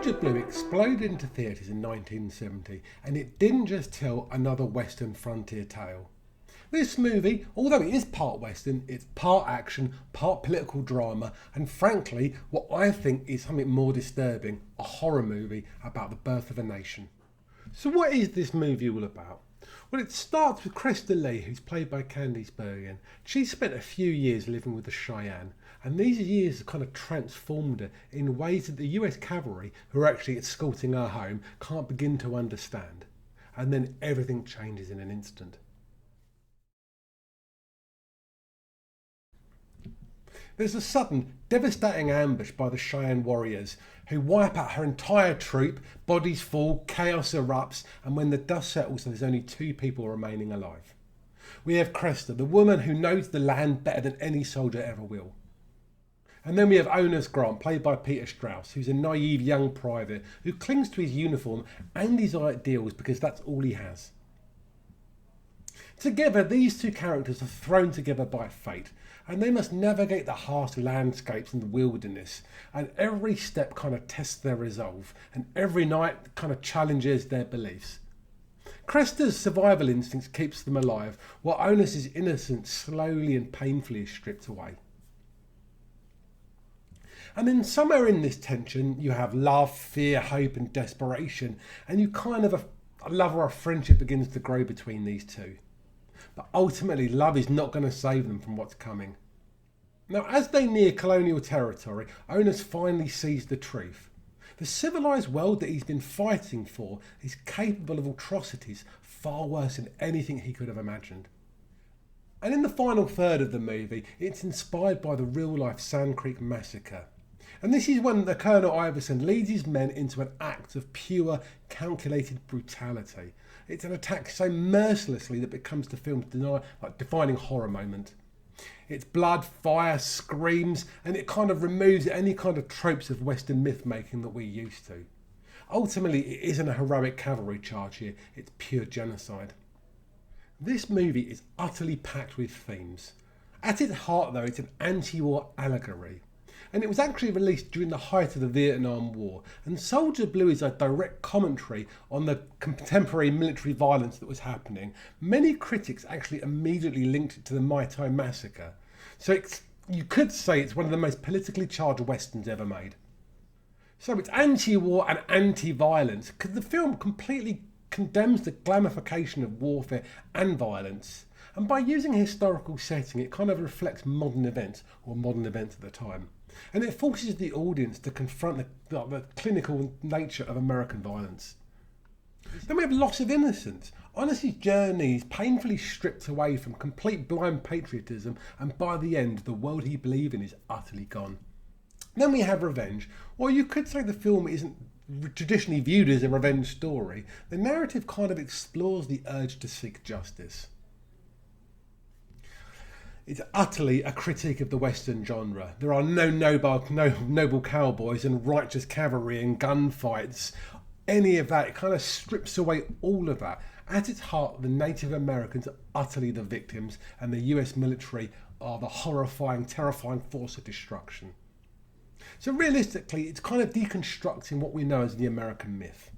Soldier Blue exploded into theatres in 1970, and it didn't just tell another Western frontier tale. This movie, although it is part Western, it's part action, part political drama, and frankly, what I think is something more disturbing, a horror movie about the birth of a nation. So what is this movie all about? Well, it starts with Cresta Lee, who's played by Candice Bergen. She spent a few years living with the Cheyenne, and these years have kind of transformed her in ways that the US cavalry, who are actually escorting her home, can't begin to understand. And then everything changes in an instant. There's a sudden, devastating ambush by the Cheyenne warriors, who wipe out her entire troop, bodies fall, chaos erupts, and when the dust settles, there's only 2 people remaining alive. We have Cresta, the woman who knows the land better than any soldier ever will. And then we have Onus Grant, played by Peter Strauss, who's a naive young private who clings to his uniform and his ideals because that's all he has. Together, these 2 characters are thrown together by fate, and they must navigate the harsh landscapes in the wilderness, and every step kind of tests their resolve, and every night kind of challenges their beliefs. Cresta's survival instincts keeps them alive, while Onus's innocence slowly and painfully is stripped away. And then somewhere in this tension, you have love, fear, hope, and desperation, and you kind of a love or a friendship begins to grow between these 2. But ultimately, love is not going to save them from what's coming. Now, as they near colonial territory, Onus finally sees the truth. The civilised world that he's been fighting for is capable of atrocities far worse than anything he could have imagined. And in the final third of the movie, it's inspired by the real-life Sand Creek massacre. And this is when the Colonel Iverson leads his men into an act of pure, calculated brutality. It's an attack so mercilessly that it becomes the film's defining horror moment. It's blood, fire, screams, and it kind of removes any kind of tropes of Western myth-making that we're used to. Ultimately, it isn't a heroic cavalry charge here, it's pure genocide. This movie is utterly packed with themes. At its heart, though, it's an anti-war allegory. And it was actually released during the height of the Vietnam War, and Soldier Blue is a direct commentary on the contemporary military violence that was happening. Many critics actually immediately linked it to the Mai Tai massacre, so you could say it's one of the most politically charged westerns ever made. So it's anti-war and anti-violence, because the film completely condemns the glamification of warfare and violence, and by using a historical setting it kind of reflects modern events, or modern events at the time. And it forces the audience to confront the clinical nature of American violence. Then we have loss of innocence. Onus's journey is painfully stripped away from complete blind patriotism, and by the end, the world he believed in is utterly gone. Then we have revenge. While you could say the film isn't traditionally viewed as a revenge story, the narrative kind of explores the urge to seek justice. It's utterly a critique of the Western genre. There are no noble cowboys and righteous cavalry and gunfights. Any of that, it kind of strips away all of that. At its heart, the Native Americans are utterly the victims, and the US military are the horrifying, terrifying force of destruction. So realistically, it's kind of deconstructing what we know as the American myth.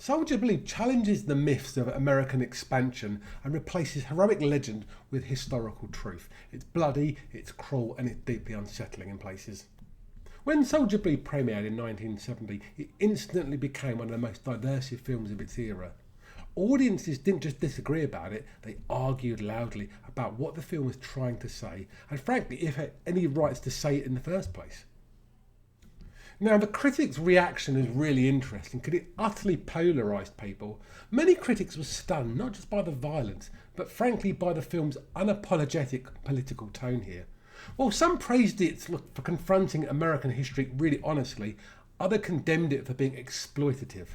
Soldier Blue challenges the myths of American expansion and replaces heroic legend with historical truth. It's bloody, it's cruel, and it's deeply unsettling in places. When Soldier Blue premiered in 1970, it instantly became one of the most diverse films of its era. Audiences didn't just disagree about it, they argued loudly about what the film was trying to say, and frankly, if it had any rights to say it in the first place. Now, the critics' reaction is really interesting because it utterly polarised people. Many critics were stunned not just by the violence, but frankly by the film's unapologetic political tone here. While some praised it for confronting American history really honestly, others condemned it for being exploitative.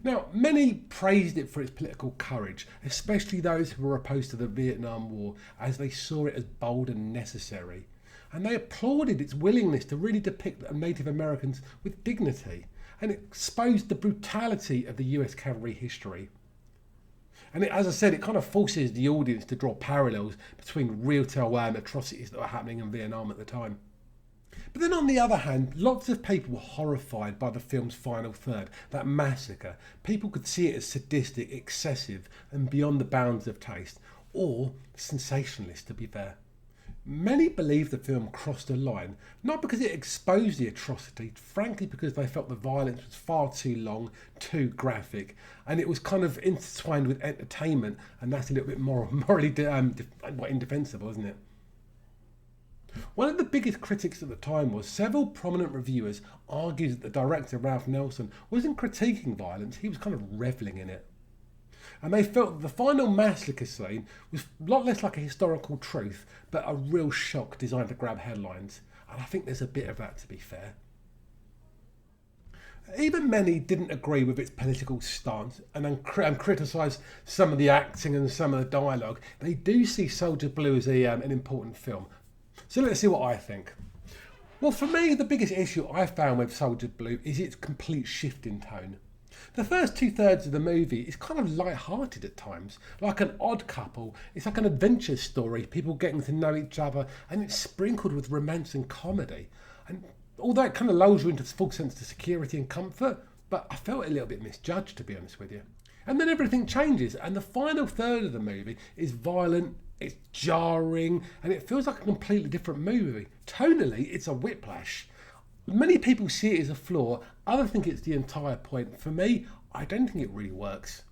Now, many praised it for its political courage, especially those who were opposed to the Vietnam War, as they saw it as bold and necessary. And they applauded its willingness to really depict Native Americans with dignity and exposed the brutality of the US cavalry history. And as I said, it kind of forces the audience to draw parallels between real-time atrocities that were happening in Vietnam at the time. But then on the other hand, lots of people were horrified by the film's final third, that massacre. People could see it as sadistic, excessive, and beyond the bounds of taste, or sensationalist to be fair. Many believe the film crossed a line, not because it exposed the atrocity, frankly because they felt the violence was far too long, too graphic, and it was kind of intertwined with entertainment, and that's a little bit more morally indefensible, isn't it? One of the biggest critics at the time was several prominent reviewers argued that the director, Ralph Nelson, wasn't critiquing violence, he was kind of revelling in it. And they felt that the final massacre scene was a lot less like a historical truth, but a real shock designed to grab headlines. And I think there's a bit of that, to be fair. Even many didn't agree with its political stance and criticised some of the acting and some of the dialogue. They do see Soldier Blue as an important film. So let's see what I think. Well, for me, the biggest issue I found with Soldier Blue is its complete shift in tone. The first 2/3 of the movie is kind of light-hearted at times, like an odd couple. It's like an adventure story, people getting to know each other, and it's sprinkled with romance and comedy. And although it kind of lulls you into a full sense of security and comfort, but I felt a little bit misjudged, to be honest with you. And then everything changes, and the final third of the movie is violent, it's jarring, and it feels like a completely different movie. Tonally, it's a whiplash. Many people see it as a flaw, others think it's the entire point. For me, I don't think it really works.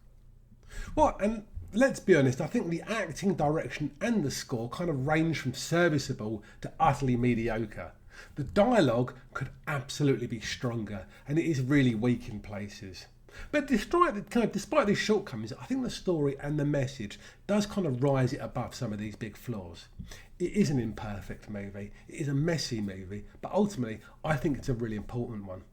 Well, and let's be honest, I think the acting, direction and the score kind of range from serviceable to utterly mediocre. The dialogue could absolutely be stronger, and it is really weak in places. But despite these shortcomings, I think the story and the message does kind of rise it above some of these big flaws. It is an imperfect movie, it is a messy movie, but ultimately I think it's a really important one.